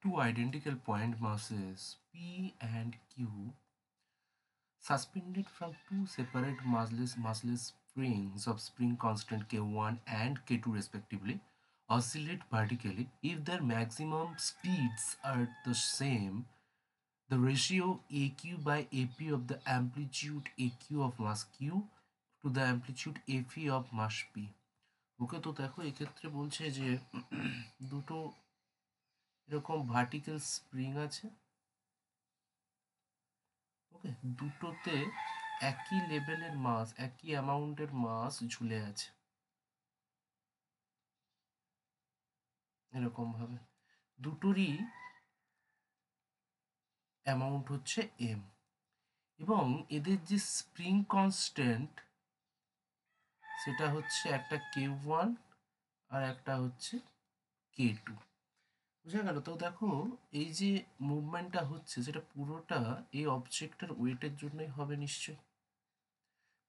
two identical point masses P and Q suspended from two separate massless springs of spring constant K1 and K2 respectively oscillate vertically if their maximum speeds are the same. The ratio AQ by AP of the amplitude AQ of mass Q to the amplitude AP of mass P. ওকে, তো দেখো এক্ষেত্রে বলছে যে দুটো এরকম vertical spring আছে। ওকে, দুটোতে একই লেভেলের মাস, একই অ্যামাউন্টের মাস ঝুলে আছে এরকম ভাবে। দুটোরই অ্যামাউন্ট হচ্ছে এম, এবং এদের যে স্প্রিং কনস্ট্যান্ট সেটা হচ্ছে একটা K1 আর একটা হচ্ছে K2। বুঝা গেল? তো দেখো এই যে মুভমেন্টটা হচ্ছে সেটা পুরোটা এই অবজেক্টের ওয়েটের জন্যই হবে নিশ্চয়,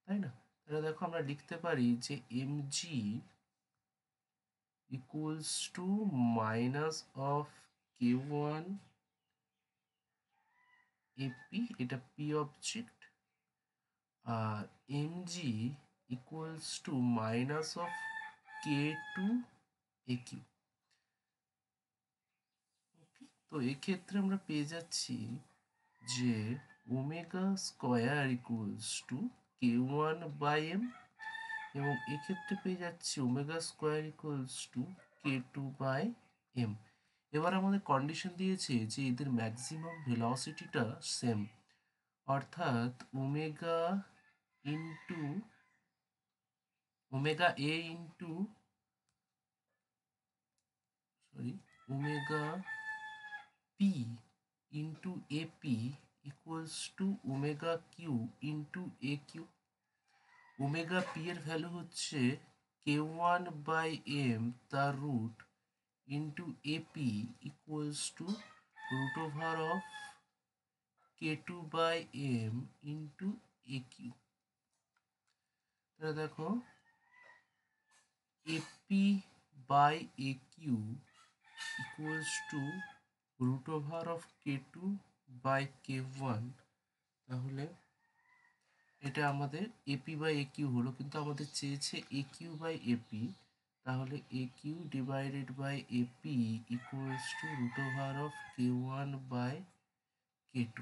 তাই না? তাহলে দেখো আমরা লিখতে পারি যে mg equals to minus of K1 AP, এটা P অবজেক্ট, আর mg equals to minus of K2 AQ। তো এক্ষেত্রে আমরা পেয়ে যাচ্ছি যে omega square equals to K1 by M, এবং এক্ষেত্রে পেয়ে যাচ্ছি omega square equals to K2 by M. এবার আমাদের কন্ডিশন দিয়েছে যে এদের ম্যাক্সিমাম ভেলোসিটিটা সেম, অর্থাৎ omega into omega A into omega P into AP equals to omega Q into A Q. Omega P এর ভ্যালু হচ্ছে K1 বাই এম তার root into AP equals to root over of K2 by M into A Q. তাহলে দেখো AP by A Q equals to root over of K2 by K1। তাহলে এটা আমাদের AP by A Q হলো, কিন্তু আমাদের চেয়েছে এ কিউ বাই এপি। তাহলে A Q divided by AP equals to root over of K1 by K2।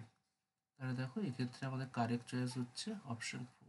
তাহলে দেখো এক্ষেত্রে আমাদের কারেক্ট চয়েস হচ্ছে অপশন 4।